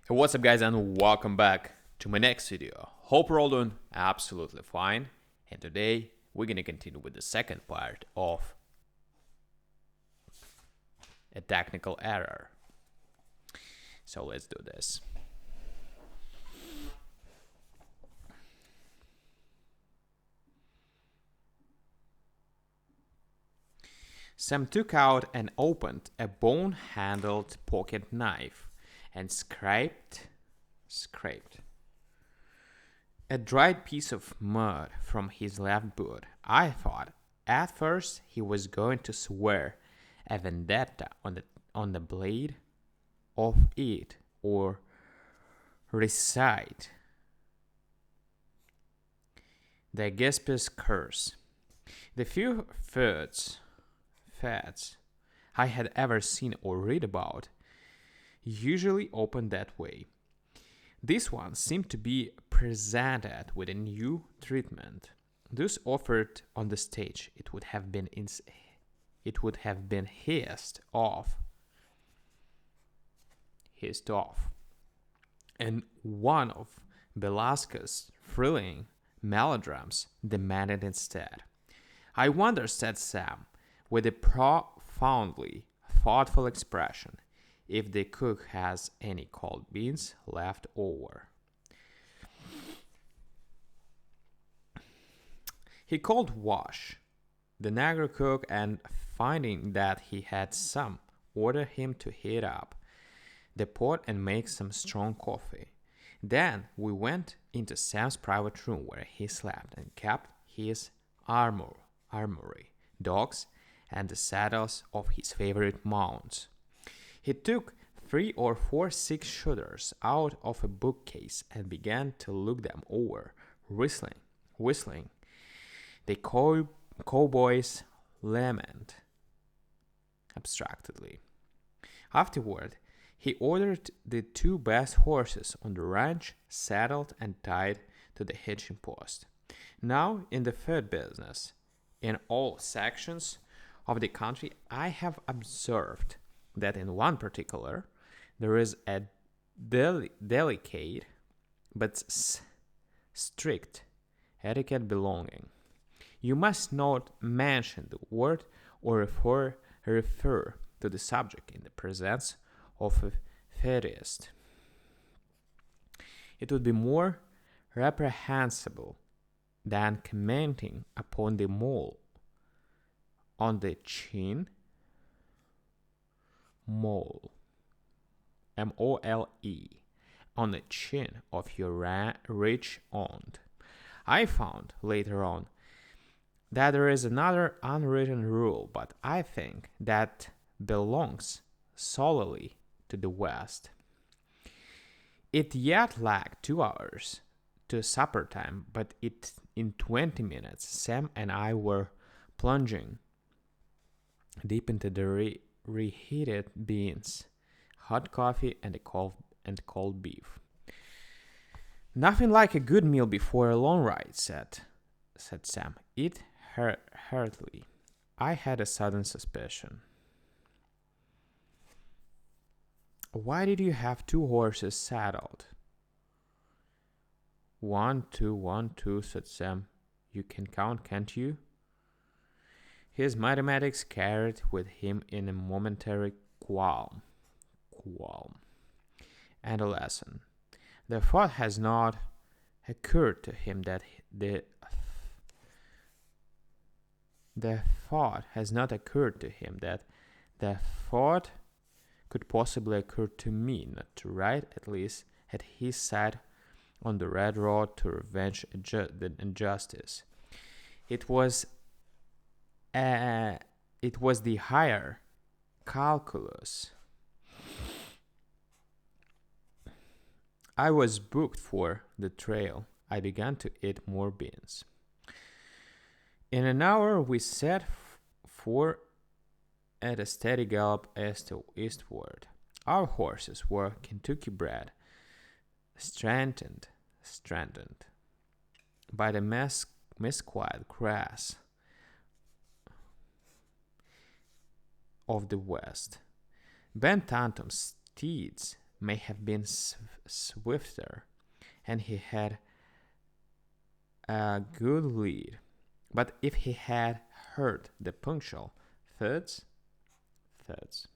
Hey, what's up, guys, and welcome back to my next video. Hope you're all doing absolutely fine. And today we're gonna continue with the second part of a technical error. So let's do this. Sam took out and opened a bone-handled pocket knife and scraped a dried piece of mud from his left boot. I thought at first he was going to swear a vendetta on the blade of it or recite the Aesop's curse. The few fads I had ever seen or read about usually opened that way. This one seemed to be presented with a new treatment. Thus offered on the stage, it would have been hissed off, and one of Velasquez's thrilling melodrams demanded instead. "I wonder," said Sam, with a profoundly thoughtful expression, "if the cook has any cold beans left over." He called Wash, the negro cook, and finding that he had some, ordered him to heat up the pot and make some strong coffee. Then we went into Sam's private room where he slept and kept his armory, dogs, and the saddles of his favorite mounts. He took 3 or 4 6-shooters out of a bookcase and began to look them over, whistling the cowboy's lament abstractedly. Afterward, he ordered the 2 best horses on the ranch saddled and tied to the hitching post. Now, in the food business, in all sections of the country, I have observed that in one particular, there is a delicate but strict etiquette belonging. You must not mention the word or refer to the subject in the presence of a fetiist. It would be more reprehensible than commenting upon the mole on the chin, mole, mole, on the chin of your rich aunt. I found later on that there is another unwritten rule, but I think that belongs solely to the West. It yet lacked 2 hours to supper time, but in 20 minutes Sam and I were plunging deep into the reheated beans, hot coffee, and cold beef. "Nothing like a good meal before a long ride," said Sam. "Eat heartily." I had a sudden suspicion. "Why did you have 2 horses saddled?" "1, 2, 1, 2, said Sam. "You can count, can't you?" His mathematics carried with him in a momentary qualm, and a lesson. The thought has not occurred to him that the thought could possibly occur to me not to ride at least at his side on the red road to revenge the injustice. It was the higher calculus I was booked for the trail. I began to eat more beans. In an hour we set forth at a steady gallop eastward. Our horses were Kentucky bred, strengthened by the mesquite grass of the West. Ben Tantum's steeds may have been swifter, and he had a good lead. But if he had heard the punctual thuds, thuds,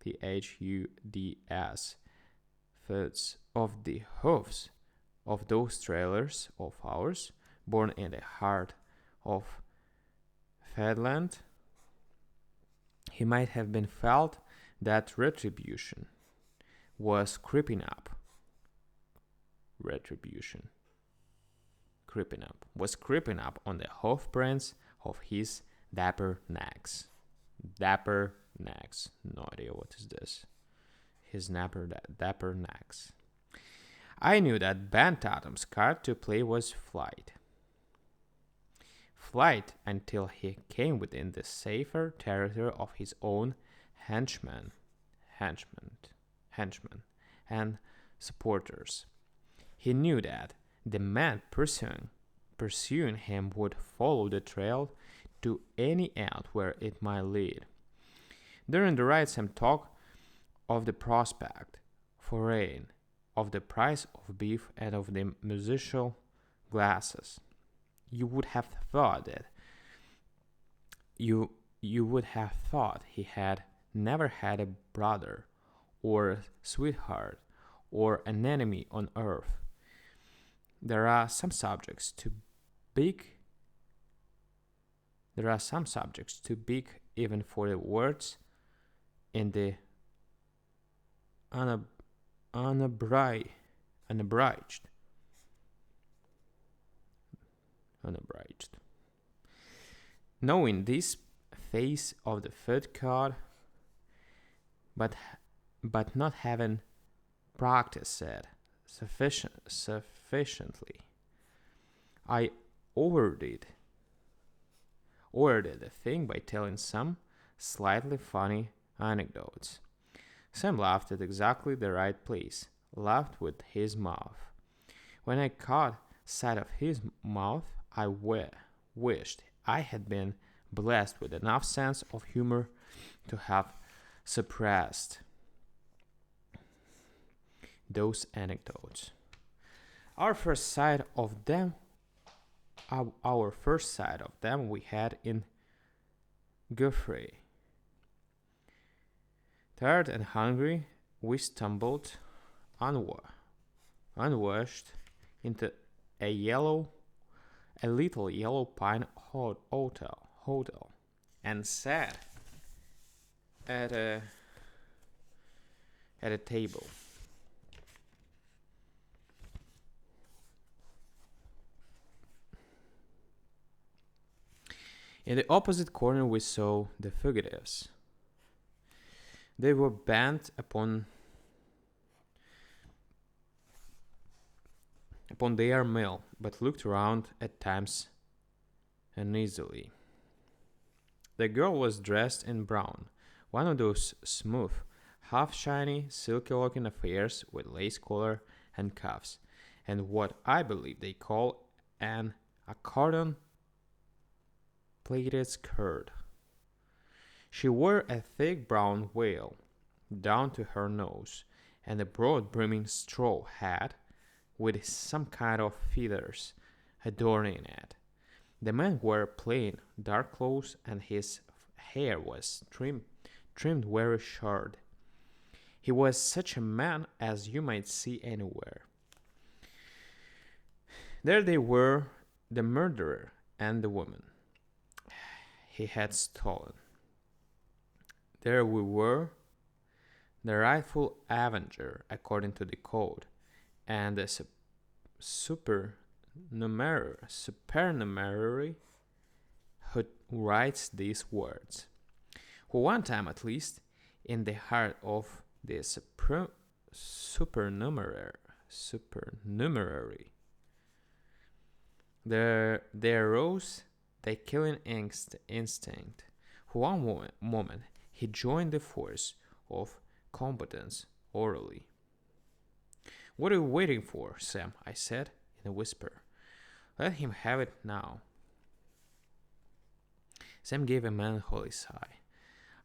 thuds, thuds of the hoofs of those trailers of ours, born in the heart of Fedland, he might have been felt that retribution was creeping up. Retribution was creeping up on the hoofprints of his dapper necks. Dapper necks. No idea what is this. His dapper necks. I knew that Ben Tatum's card to play was flight. Flight until he came within the safer territory of his own henchmen and supporters. He knew that the man pursuing him would follow the trail to any end where it might lead. During the ride, Sam talked of the prospect for rain, of the price of beef, and of the musical glasses. You would have thought he had never had a brother or a sweetheart or an enemy on earth. There are some subjects too big even for the words in the unabridged. Knowing this phase of the third card, but not having practiced it sufficiently, I overdid the thing by telling some slightly funny anecdotes. Sam laughed at exactly the right place, laughed with his mouth. When I caught sight of his mouth, I wished I had been blessed with enough sense of humor to have suppressed those anecdotes. Our first sight of them we had in Guthrie. Tired and hungry, we stumbled unwashed into a little yellow pine hotel and sat at a table. In the opposite corner we saw the fugitives. They were bent upon their meal, but looked around at times uneasily. The girl was dressed in brown, one of those smooth, half-shiny, silky-looking affairs with lace collar and cuffs, and what I believe they call an accordion-plaited skirt. She wore a thick brown veil down to her nose, and a broad brimming straw hat with some kind of feathers adorning it. The man wore plain, dark clothes, and his hair was trimmed very short. He was such a man as you might see anywhere. There they were, the murderer and the woman he had stolen. There we were, the rightful avenger according to the code, and the supernumerary who writes these words, who one time at least, in the heart of the supernumerary, there arose the killing instinct, who one moment he joined the force of competence orally. "What are you waiting for, Sam?" I said in a whisper. "Let him have it now." Sam gave a melancholy sigh.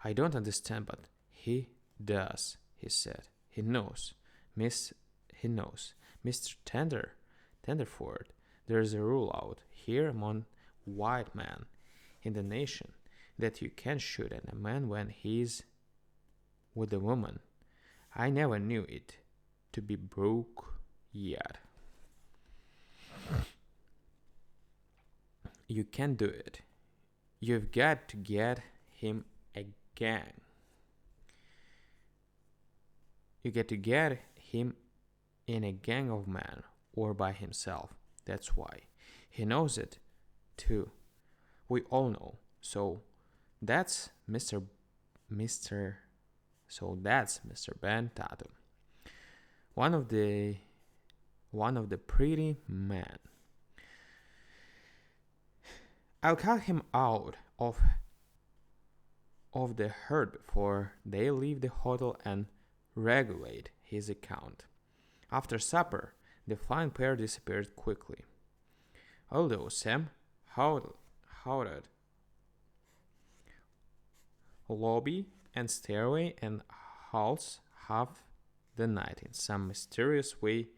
"I don't understand, but he does," he said. He knows, Miss. He knows, Mr. Tenderford. There's a rule out here among white men in the nation that you can't shoot at a man when he's with a woman. I never knew it to be broke yet. You can't do it. You've got to get him a gang. You get to get him in a gang of men or by himself. That's why. He knows it too. We all know. So that's Mr. Ben Tatum. One of the pretty men. I'll cut him out of the herd before they leave the hotel and regulate his account. After supper, the flying pair disappeared quickly. Although Sam howled lobby and stairway and halls half the night in some mysterious way,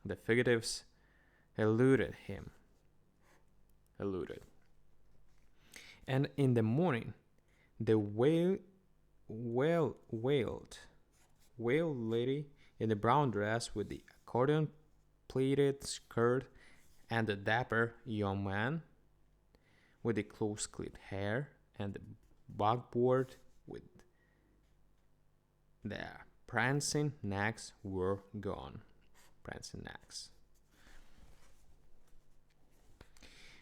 the fugitives eluded him. And in the morning, the whale lady in the brown dress with the accordion pleated skirt and the dapper young man with the close clipped hair and the buckboard with their prancing necks were gone.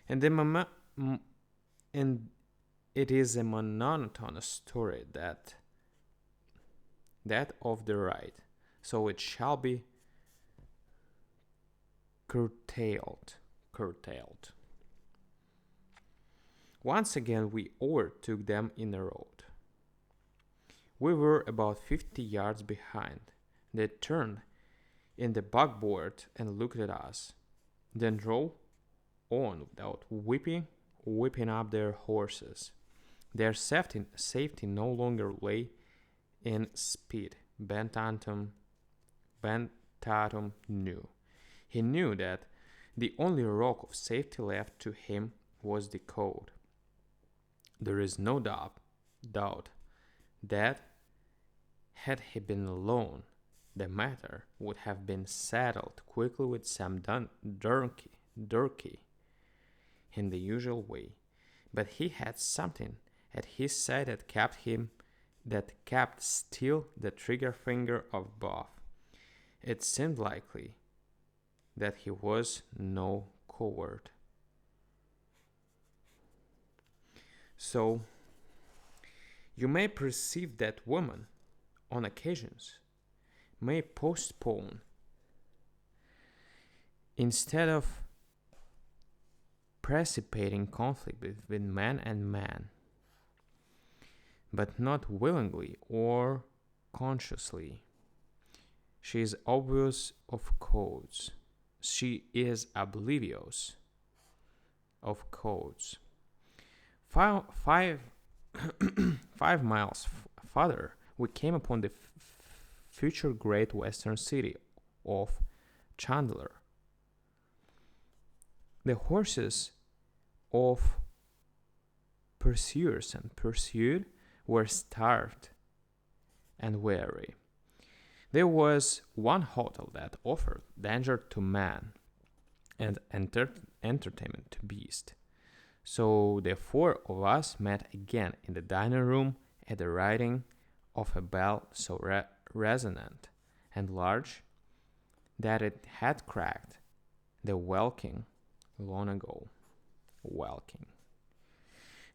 And it is a monotonous story that of the ride, so it shall be curtailed. Once again we overtook them in the road. We were about 50 yards behind. They turned in the buckboard and looked at us, then drove on without whipping up their horses. Their safety no longer lay in speed. Ben Tatum knew. He knew that the only rock of safety left to him was the code. There is no doubt that had he been alone, the matter would have been settled quickly with some Durkee in the usual way. But he had something at his side that kept still the trigger finger of Bob. It seemed likely that he was no coward. So, you may perceive that women, on occasions, may postpone instead of precipitating conflict between man and man, but not willingly or consciously. She is oblivious of codes. She is oblivious of codes. 5 miles farther, we came upon the future great western city of Chandler. The horses of pursuers and pursued were starved and weary. There was one hotel that offered danger to man and entertainment to beast. So the 4 of us met again in the dining room at the ringing of a bell so resonant and large that it had cracked the welkin long ago.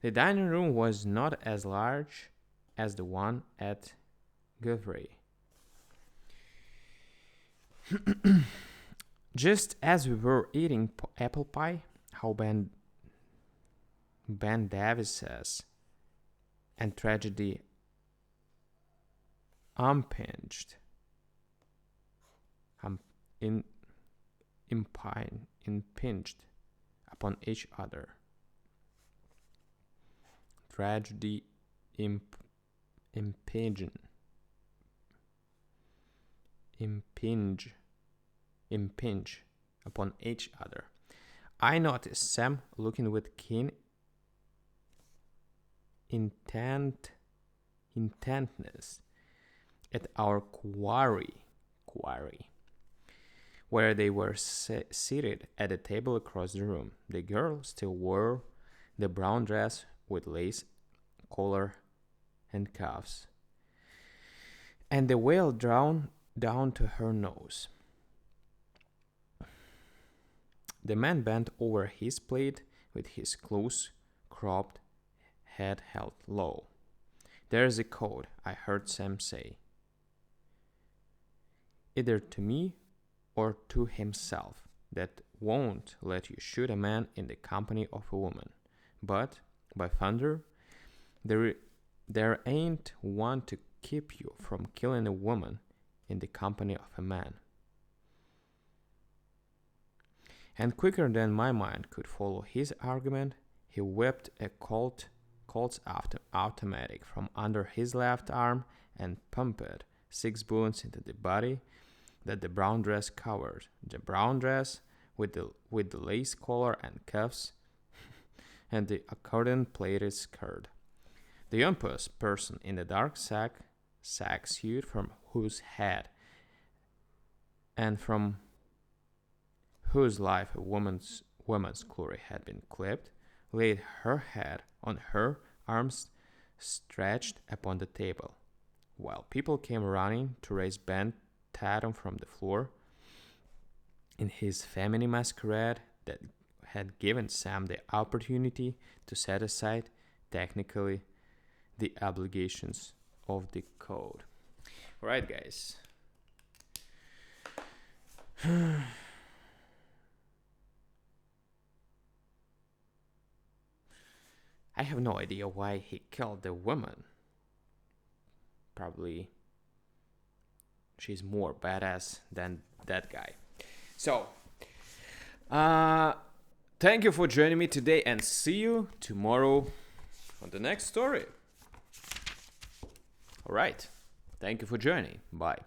The dining room was not as large as the one at Guvray. Just as we were eating apple pie, how Ben Davis says, and tragedy impinged upon each other. Tragedy impinging impinge impinge upon each other. I noticed Sam looking with keen intentness at our quarry, where they were seated at a table across the room. The girl still wore the brown dress with lace collar and cuffs, and the veil drawn down to her nose. The man bent over his plate with his close cropped head held low. "There's a code," I heard Sam say, either to me or to himself, "that won't let you shoot a man in the company of a woman. But, by thunder, there ain't one to keep you from killing a woman in the company of a man." And quicker than my mind could follow his argument, he whipped a Colt's automatic from under his left arm and pumped 6 bullets into the body that the brown dress covered. The brown dress with the lace collar and cuffs and the accordion-plaited skirt. The youngest person in the dark sack suit from whose head and from whose life a woman's glory had been clipped, laid her head on her arms stretched upon the table, while people came running to raise Ben Tatum from the floor in his feminine masquerade that had given Sam the opportunity to set aside, technically, the obligations of the code. Alright, guys. I have no idea why he killed the woman. Probably she's more badass than that guy. So, thank you for joining me today and see you tomorrow on the next story. Alright, thank you for joining. Bye.